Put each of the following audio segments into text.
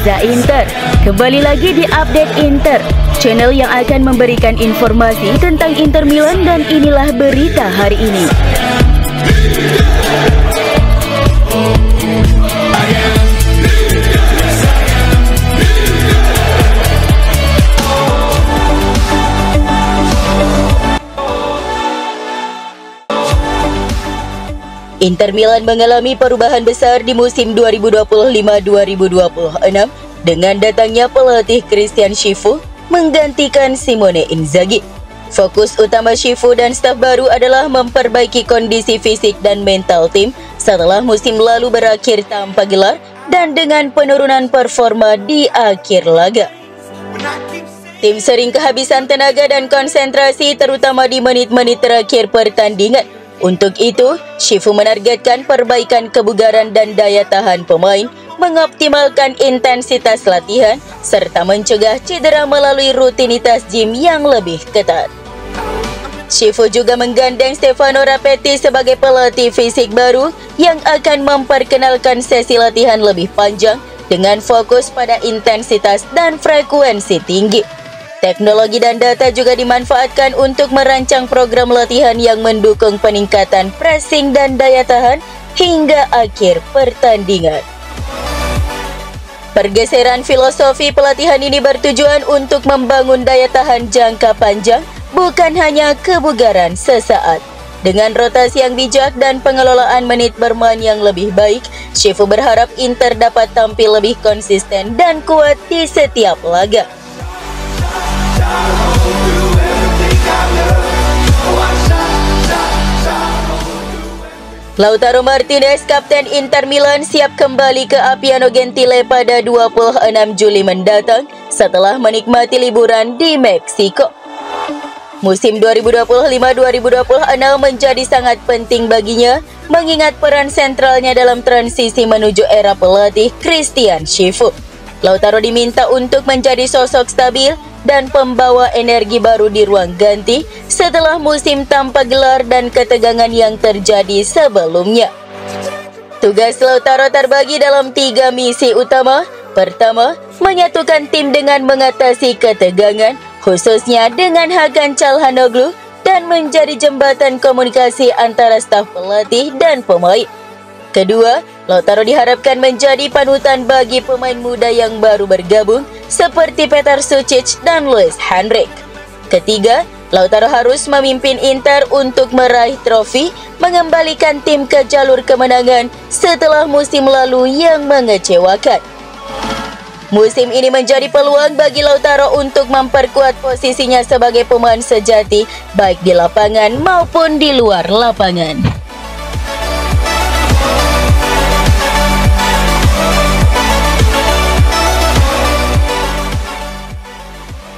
Reza Inter. Kembali lagi di Update Inter, channel yang akan memberikan informasi tentang Inter Milan, dan inilah berita hari ini. Inter Milan mengalami perubahan besar di musim 2025-2026 dengan datangnya pelatih Christian Cifu menggantikan Simone Inzaghi. Fokus utama Cifu dan staf baru adalah memperbaiki kondisi fisik dan mental tim setelah musim lalu berakhir tanpa gelar dan dengan penurunan performa di akhir laga. Tim sering kehabisan tenaga dan konsentrasi terutama di menit-menit terakhir pertandingan. Untuk itu, Cifu menargetkan perbaikan kebugaran dan daya tahan pemain, mengoptimalkan intensitas latihan, serta mencegah cedera melalui rutinitas gym yang lebih ketat. Cifu juga menggandeng Stefano Rapetti sebagai pelatih fisik baru yang akan memperkenalkan sesi latihan lebih panjang dengan fokus pada intensitas dan frekuensi tinggi. Teknologi dan data juga dimanfaatkan untuk merancang program latihan yang mendukung peningkatan pressing dan daya tahan hingga akhir pertandingan. Pergeseran filosofi pelatihan ini bertujuan untuk membangun daya tahan jangka panjang, bukan hanya kebugaran sesaat. Dengan rotasi yang bijak dan pengelolaan menit bermain yang lebih baik, Cifu berharap Inter dapat tampil lebih konsisten dan kuat di setiap laga. Lautaro Martinez, kapten Inter Milan, siap kembali ke Appiano Gentile pada 26 Juli mendatang setelah menikmati liburan di Meksiko. Musim 2025-2026 menjadi sangat penting baginya, mengingat peran sentralnya dalam transisi menuju era pelatih Christian Cifu. Lautaro diminta untuk menjadi sosok stabil dan pembawa energi baru di ruang ganti setelah musim tanpa gelar dan ketegangan yang terjadi sebelumnya. Tugas Lautaro terbagi dalam 3 misi utama. Pertama, menyatukan tim dengan mengatasi ketegangan, khususnya dengan Hakan Çalhanoğlu, dan menjadi jembatan komunikasi antara staf pelatih dan pemain. Kedua, Lautaro diharapkan menjadi panutan bagi pemain muda yang baru bergabung seperti Petar Sucic dan Luis Henrique. Ketiga, Lautaro harus memimpin Inter untuk meraih trofi, mengembalikan tim ke jalur kemenangan setelah musim lalu yang mengecewakan. Musim ini menjadi peluang bagi Lautaro untuk memperkuat posisinya sebagai pemain sejati, baik di lapangan maupun di luar lapangan.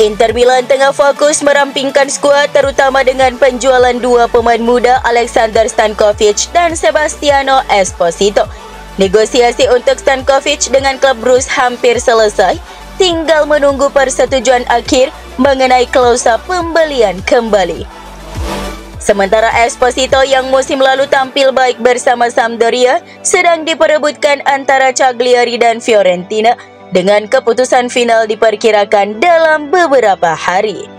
Inter Milan tengah fokus merampingkan skuad terutama dengan penjualan 2 pemain muda, Alexander Stankovic dan Sebastiano Esposito. Negosiasi untuk Stankovic dengan klub Bruges hampir selesai, tinggal menunggu persetujuan akhir mengenai klausa pembelian kembali. Sementara Esposito yang musim lalu tampil baik bersama Sampdoria sedang diperebutkan antara Cagliari dan Fiorentina, dengan keputusan final diperkirakan dalam beberapa hari.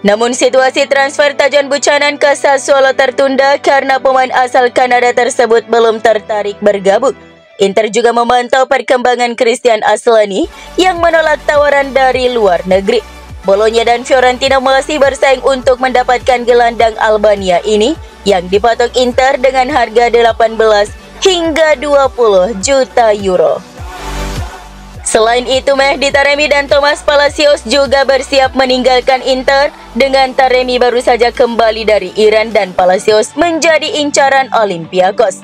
Namun situasi transfer Tajon Buchanan ke Sassuolo tertunda karena pemain asal Kanada tersebut belum tertarik bergabung. Inter juga memantau perkembangan Christian Aslani yang menolak tawaran dari luar negeri. Bologna dan Fiorentina masih bersaing untuk mendapatkan gelandang Albania ini yang dipatok Inter dengan harga 18 hingga 20 juta euro. Selain itu, Mehdi Taremi dan Thomas Palacios juga bersiap meninggalkan Inter, dengan Taremi baru saja kembali dari Iran dan Palacios menjadi incaran Olympiakos.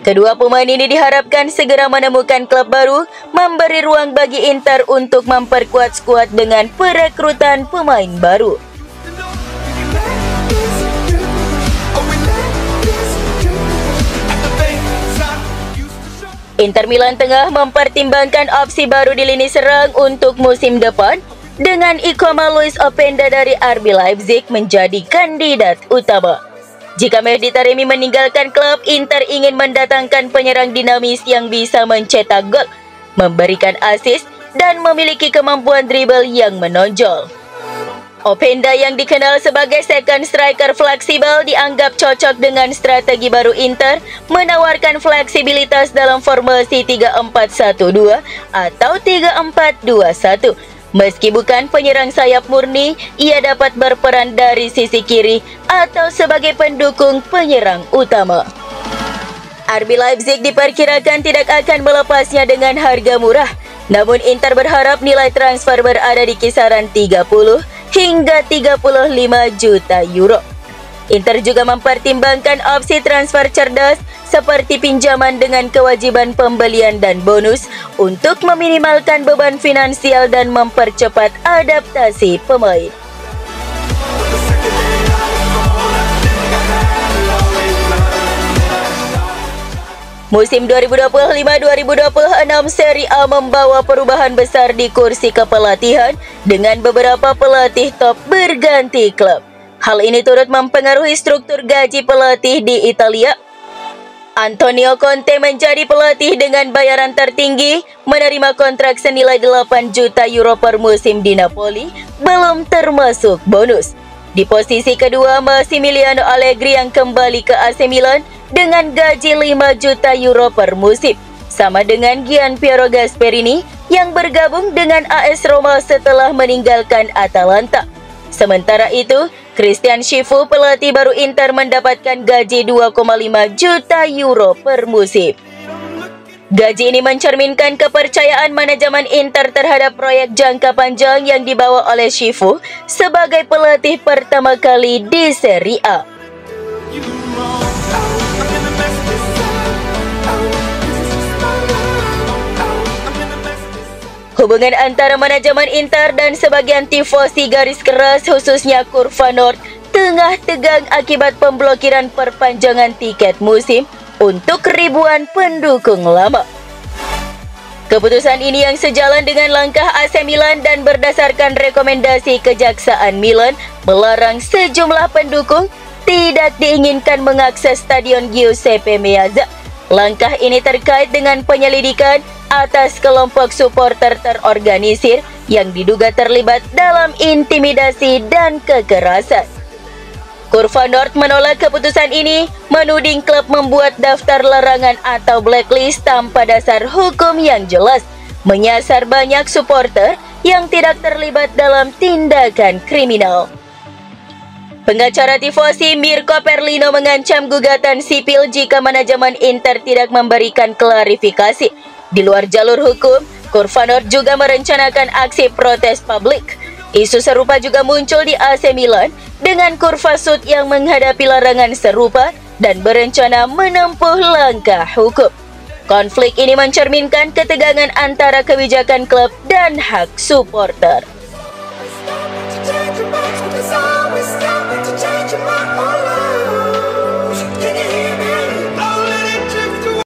Kedua pemain ini diharapkan segera menemukan klub baru, memberi ruang bagi Inter untuk memperkuat skuad dengan perekrutan pemain baru. Inter Milan tengah mempertimbangkan opsi baru di lini serang untuk musim depan, dengan Ikoma Luis Openda dari RB Leipzig menjadi kandidat utama. Jika Mehdi Taremi meninggalkan klub, Inter ingin mendatangkan penyerang dinamis yang bisa mencetak gol, memberikan assist, dan memiliki kemampuan dribble yang menonjol. Openda yang dikenal sebagai second striker fleksibel dianggap cocok dengan strategi baru Inter, menawarkan fleksibilitas dalam formasi 3-4-1-2 atau 3-4-2-1. Meski bukan penyerang sayap murni, ia dapat berperan dari sisi kiri atau sebagai pendukung penyerang utama. RB Leipzig diperkirakan tidak akan melepasnya dengan harga murah. Namun Inter berharap nilai transfer berada di kisaran 30 hingga 35 juta euro. Inter juga mempertimbangkan opsi transfer cerdas seperti pinjaman dengan kewajiban pembelian dan bonus untuk meminimalkan beban finansial dan mempercepat adaptasi pemain. Musim 2025-2026 Serie A membawa perubahan besar di kursi kepelatihan dengan beberapa pelatih top berganti klub. Hal ini turut mempengaruhi struktur gaji pelatih di Italia. Antonio Conte menjadi pelatih dengan bayaran tertinggi, menerima kontrak senilai 8 juta euro per musim di Napoli, belum termasuk bonus. Di posisi kedua, Massimiliano Allegri yang kembali ke AC Milan dengan gaji 5 juta euro per musim, sama dengan Gianpiero Gasperini yang bergabung dengan AS Roma setelah meninggalkan Atalanta. Sementara itu, Christian Chifu, pelatih baru Inter, mendapatkan gaji 2,5 juta euro per musim. Gaji ini mencerminkan kepercayaan manajemen Inter terhadap proyek jangka panjang yang dibawa oleh Chifu sebagai pelatih pertama kali di Serie A. Hubungan antara manajemen Inter dan sebagian tifosi garis keras, khususnya Kurva Nord, tengah tegang akibat pemblokiran perpanjangan tiket musim untuk ribuan pendukung lama. Keputusan ini yang sejalan dengan langkah AC Milan dan berdasarkan rekomendasi Kejaksaan Milan melarang sejumlah pendukung tidak diinginkan mengakses Stadion Giuseppe Meazza. Langkah ini terkait dengan penyelidikan atas kelompok supporter terorganisir yang diduga terlibat dalam intimidasi dan kekerasan. Kurva Nord menolak keputusan ini, menuding klub membuat daftar larangan atau blacklist tanpa dasar hukum yang jelas, menyasar banyak supporter yang tidak terlibat dalam tindakan kriminal. Pengacara tifosi Mirko Perlino mengancam gugatan sipil jika manajemen Inter tidak memberikan klarifikasi. Di luar jalur hukum, Kurva Nord juga merencanakan aksi protes publik. Isu serupa juga muncul di AC Milan dengan Kurva Sud yang menghadapi larangan serupa dan berencana menempuh langkah hukum. Konflik ini mencerminkan ketegangan antara kebijakan klub dan hak supporter.